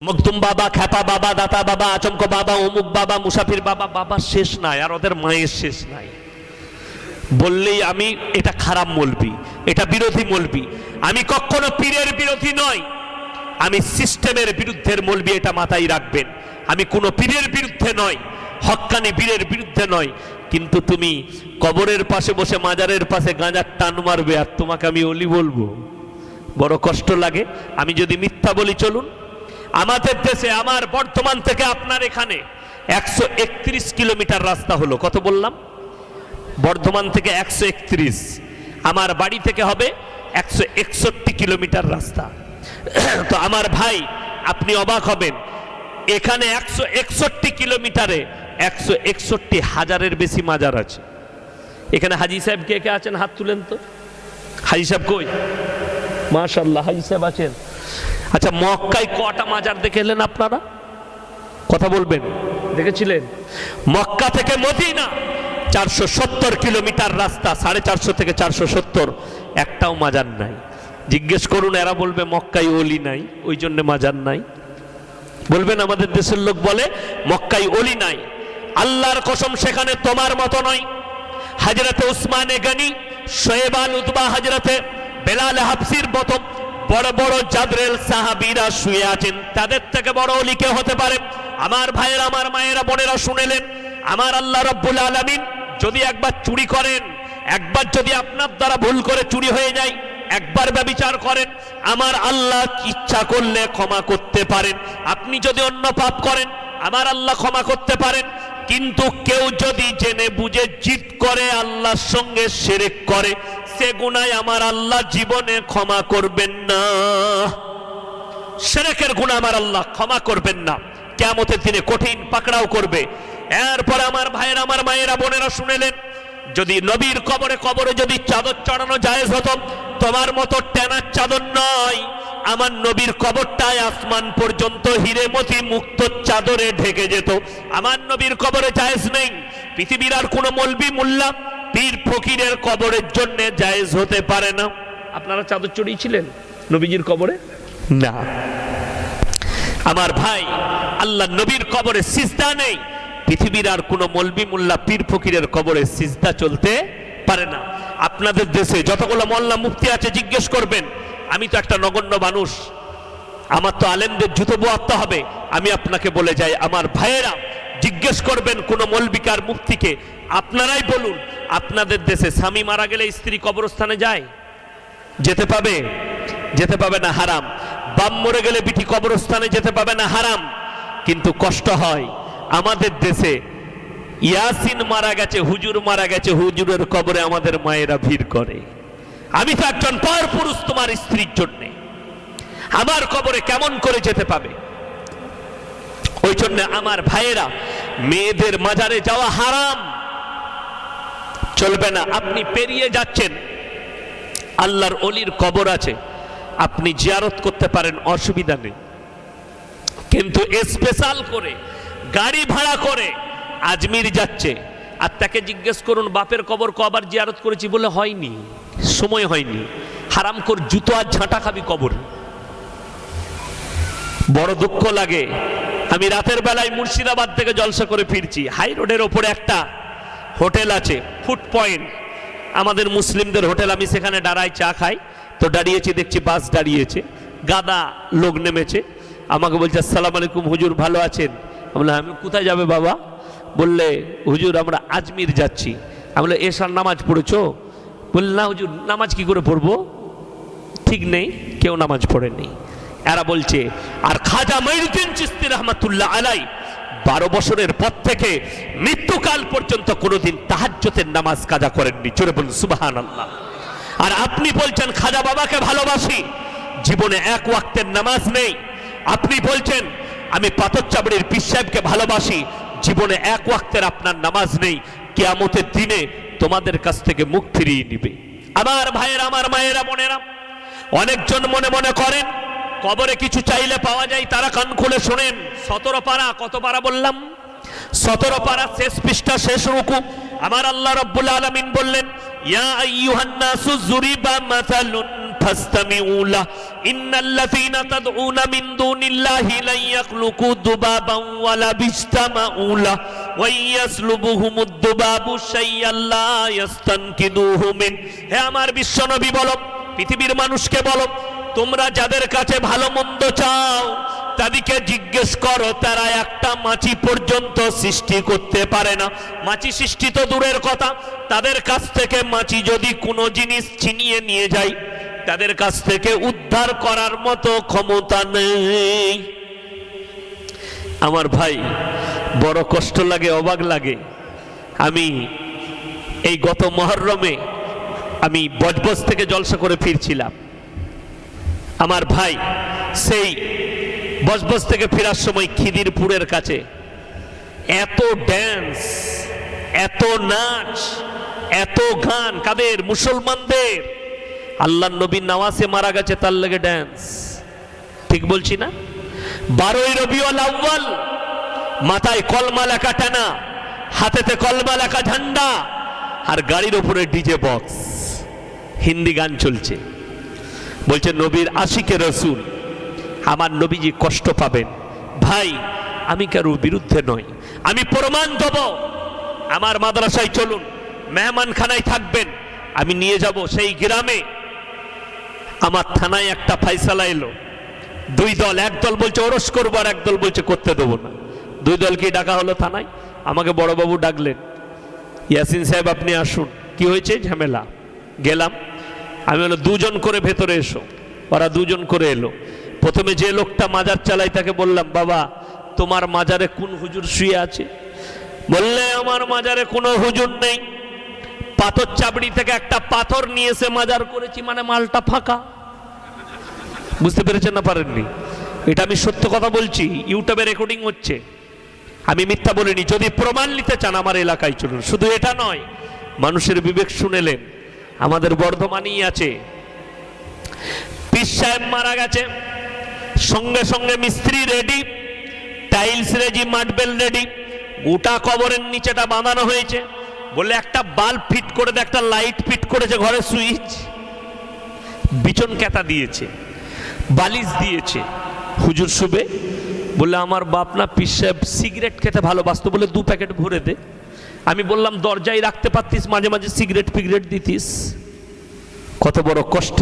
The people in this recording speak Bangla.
মকদুম বাবা, খ্যাপা বাবা, দাতা বাবা, আচমক বাবা, অমুক বাবা, মুসাফির বাবা, বাবা শেষ নাই, আর ওদের মায়ের শেষ নাই। বললেই আমি এটা খারাপ মলবি, এটা বিরোধী মলবি। আমি কখনো পীরের বিরোধী নয়, আমি সিস্টেমের বিরুদ্ধের মলবি, এটা মাথায় রাখবেন। আমি কোনো পীরের বিরুদ্ধে নয়, হক্কানি পীরের বিরুদ্ধে নয়। কিন্তু তুমি কবরের পাশে বসে মাজারের পাশে গাঁজার টান মারবে আর তোমাকে আমি অলি বলবো, বড় কষ্ট লাগে। আমি যদি মিথ্যা বলি, চলুন আমাদের দেশে, আমার বর্ধমান থেকে আপনার এখানে 131 কিলোমিটার রাস্তা হলো। কত বললাম? বর্ধমান থেকে 131, আমার বাড়ি থেকে হবে 161 কিলোমিটার রাস্তা। তো আমার ভাই, আপনি অবাক হবেন, এখানে 161 কিলোমিটারে 161,000-এর বেশি মাজার আছে। এখানে হাজি সাহেব কে কে আছেন? হাত তুলেন তো। হাজি সাহেব কই? মাশাআল্লাহ, হাজি সাহেব আছেন। আচ্ছা, মক্কায় কটা মাজার দেখে এলেন আপনারা? কথা বলবেন, দেখেছিলেন? মক্কা থেকে মদিনা 470 কিলোমিটার রাস্তা, 450 থেকে 470, একটাও মাজার নাই। জিজ্ঞেস করুন, এরা বলবে মক্কায় ওলি নাই, ওই জন্য মাজার নাই। বলবেন আমাদের দেশের লোক বলে মক্কায় ওলি নাই। আল্লাহর কসম, সেখানে তোমার মতো নয়। হযরতে উসমানে গনি, শোয়েব আল উতবা, হযরতে বেলাল হাবসির মতো বড় বড় জাদরেল সাহাবীরা শুয়ে আছেন, তাদের থেকে বড় ওলি কে হতে পারে? আমার ভাইয়েরা, আমার মায়েরা, বোনেরা শুনেলেন, আমার আল্লাহ রাব্বুল আলামিন যদি একবার চুরি করেন, একবার যদি আপনার দ্বারা ভুল করে চুরি হয়ে যায়, একবার ব্যভিচার করেন, আমার আল্লাহ ইচ্ছা করলে ক্ষমা করতে পারেন। আপনি যদি অন্য পাপ করেন, আমার আল্লাহ ক্ষমা করতে পারেন। কিন্তু কেউ যদি জেনে বুঝে জিদ করে, আল্লাহর সঙ্গে শিরক করে, সে গুনাহ আমার আল্লাহ জীবনে ক্ষমা করবেন না। শিরকের গুনাহ আমার আল্লাহ ক্ষমা করবেন না, কিয়ামতের দিনে কঠিন পাকড়াও করবে। এরপর আমার ভাইয়েরা, আমার মায়েরা, বোনেরা শুনেলেন, যদি নবীর কবরে যদি চাদর চড়ানো জায়েজ হতো, তোমার মতো টেনার চাদর নয়, আমার নবীর কবরটায় আসমান পর্যন্ত হিরে মতি মুক্ত চাদরে ঢেকে যেত। আমার নবীর কবরে জায়েজ নেই। পৃথিবীর আর কোনো মলবি, মোল্লা, পীর ফকিরের কবরের জন্য জায়েজ হতে পারে না। আপনারা চাদর চড়িয়েছিলেন নবীজির কবরে? না। আমার ভাই, আল্লাহ নবীর কবরে সিজদা নেই। পৃথিবীর আর কোনো মলবি, মোল্লা, পীর ফকিরের কবরে সিজদা চলতে পারে না। আপনাদের দেশে যতগুলো মোল্লা মুফতি আছে, জিজ্ঞেস করবেন। আমি তো একটা নগণ্য মানুষ, আমার তো আলেমদের জুতো বোয়াতে হবে। আমি আপনাকে বলে যাই, আমার ভাইয়েরা, জিজ্ঞেস করবেন কোন মলবিকার মুফতিকে, আপনারাই বলুন, আপনাদের দেশে স্বামী মারা গেলে স্ত্রী কবরস্থানে যায়? যেতে পাবে? যেতে পাবে না, হারাম। বাপ মরে গেলে বিটি কবরস্থানে যেতে পাবে না, হারাম। কিন্তু কষ্ট হয়, আমাদের দেশে ইয়াসিন মারা গেছে, হুজুর মারা গেছে, হুজুরের কবরে আমাদের মায়েরা ভিড় করে। আমি তো একজন পর পুরুষ তোমার স্ত্রীর জন্য, আমার কবরে কেমন করে যেতে পাবে? ওই জন্য আমার ভাইয়েরা, মেয়েদের মাজারে যাওয়া হারাম, চলবে না। আপনি পেরিয়ে যাচ্ছেন, আল্লাহর ওলির কবর আছে, আপনি জিয়ারত করতে পারেন, অসুবিধা নেই। কিন্তু স্পেশাল করে গাড়ি ভাড়া করে আজমির যাচ্ছে, আর তাকে জিজ্ঞেস করুন বাপের কবর কবার জিয়ারত করেছি, বলে হয়নি, সময় হয়নি। হারাম কর, জুতো আর ঝাঁটা খাবি কবর। বড় দুঃখ লাগে। আমি রাতের বেলায় মুর্শিদাবাদ থেকে জলসা করে ফিরছি, হাই রোডের ওপরে একটা হোটেল আছে, ফুড পয়েন্ট, আমাদের মুসলিমদের হোটেল। আমি সেখানে দাঁড়াই, চা খাই। তো দাঁড়িয়েছি, দেখছি বাস দাঁড়িয়েছে, গাদা লোক নেমেছে। আমাকে বলছে, আসসালামু আলাইকুম হুজুর, ভালো আছেন? আমি বললাম, আমি কোথায় যাবে বাবা? বললে, হুজুর আমরা আজমির যাচ্ছি। আমি বললাম, এশার নামাজ পড়েছো? বলল, না হুজুর, নামাজ কি করে পড়বো, ঠিক নেই, কেউ নামাজ পড়েনি। এরা বলছে, আর খাজা মঈনুদ্দিন চিশতি রাহমাতুল্লাহ আলাইহি 12 বছরের পর থেকে মৃত্যুকাল পর্যন্ত কোনোদিন তাহাজ্জুদের নামাজ কাজা করেননি। জোরে বলুন সুবহানাল্লাহ। আর আপনি বলছেন খাজা বাবাকে ভালোবাসি, জীবনে এক ওয়াক্তের নামাজ নেই। আপনি বলছেন আমি পাথর চাবড়ির পীর সাহেবকে ভালোবাসি, জীবনে এক ওয়াক্তের আপনার নামাজ নেই। কিয়ামতের দিনে তোমাদের কাছ থেকে মুখ ফিরিয়ে নিবে। আমার ভাইয়েরা, আমার মায়েরা, বোনেরা, অনেকজন মনে মনে করেন কবরে কিছু চাইলে পাওয়া যায়। তারা কান খুলে শোনেন, 17 পারা, কত পারা বললাম? 17 পারা, শেষ পৃষ্ঠা, শেষ রুকু। আমার আল্লাহ রাব্বুল আলামিন বললেন, ইয়া আইয়ুহান নাসু যুরিবা মাসালুন ফাস্তামিউ লাহ ইন্নাল্লাযীনা তাদউনা মিন দুনিল্লাহি লা ইয়াখলুকু দুবাবান ওয়ালা বিজতামাউ লাহ ওয়া ইয়াসলুবুহুমুদ দুবাবু শাইআন লা ইয়াস্তানকিদুহু মিন। হে আমার বিশ্বনবী বলো, পৃথিবীর মানুষকে বলো, তোমরা যাদের কাছে ভালো মন্দ চাও তাদেরকে জিজ্ঞেস করো, তারা একটা মাছি পর্যন্ত সৃষ্টি করতে পারে না। মাছি সৃষ্টি তো দূরের কথা, তাদের কাছ থেকে মাছি যদি কোনো জিনিস ছিনিয়ে নিয়ে যায়, তাদের কাছ থেকে উদ্ধার করার মতো ক্ষমতা নেই। আমার ভাই, বড় কষ্ট লাগে, অবাক লাগে। আমি এই গত মুহররমে আমি বজবজ থেকে জলসা করে ফিরছিলাম। আমার ভাই, সেই বজবজ থেকে ফেরার সময় খিদিরপুরের কাছে এত ড্যান্স, এত নাচ, এত গান, কাদের? মুসলমানদের। আল্লাহর নবীর নামাজে মারা গেছে, তার লাগে ড্যান্স। ঠিক বলছি না? 12ই রবিউল আউয়াল, মাথায় কলমা লেখা টানা, হাতেতে কলমা লেখা ঝান্ডা, আর গাড়ির উপরে ডিজে বক্স, হিন্দি গান চলছে। বলছে নবীর আশিকে রসুল, আমার নবীজি কষ্ট পাবেন। ভাই, আমি কারো বিরুদ্ধে নই, আমি প্রমাণ দেব। আমার মাদ্রাসায় চলুন, মেহমানখানায় থাকবেন, আমি নিয়ে যাব সেই গ্রামে। আমার থানায় একটা ফাইসালা এলো, দুই দল, এক দল বলছে ওরস করবো, আর এক দল বলছে করতে দেবো না। দুই দলকে ডাকা হলো থানায়। আমাকে বড়বাবু ডাকলেন, ইয়াসিন সাহেব আপনি আসুন। কি হয়েছে? ঝামেলা। গেলাম, আমি বললাম দুজন করে ভেতরে এসো। ওরা দুজন করে এলো। প্রথমে যে লোকটা মাজার চালাই তাকে বললাম, বাবা তোমার মাজারে কোন হুজুর শুয়ে আছে? বললে আমার মাজারে কোনো হুজুর নেই, পাথর চাবড়ি থেকে একটা পাথর নিয়ে এসে মাজার করেছি, মানে মালটা ফাঁকা। বুঝতে পেরেছেন না পারেননি? এটা আমি সত্য কথা বলছি, ইউটিউবে রেকর্ডিং হচ্ছে, আমি মিথ্যা বলিনি। যদি প্রমাণ নিতে চান আমার এলাকায় চলুন। শুধু এটা নয়, মানুষের বিবেক শুনেলেন। আমাদের বর্ধমানেই আছে, পীর সাহেব মারা গেছে, সঙ্গে সঙ্গে মিস্ত্রি ready, tiles ready, marble ready, গোটা কবরের নিচেটা বাঁধানো হয়েছে। বলে একটা বাল্ব ফিট করে দে, একটা লাইট ফিট করেছে, ঘরে সুইচ, বিছন ক্যাতা দিয়েছে, বালিশ দিয়েছে। হুজুর শুবে। বলে আমার বাপ না পীর সাহেব সিগারেট খেতে ভালোবাসতো, বলে 2 প্যাকেট ভরে দে। আমি বললাম দরজায় রাখতে পারতিস, মাঝে মাঝে সিগারেট ফিগারেট দিতিস। কত বড় কষ্টে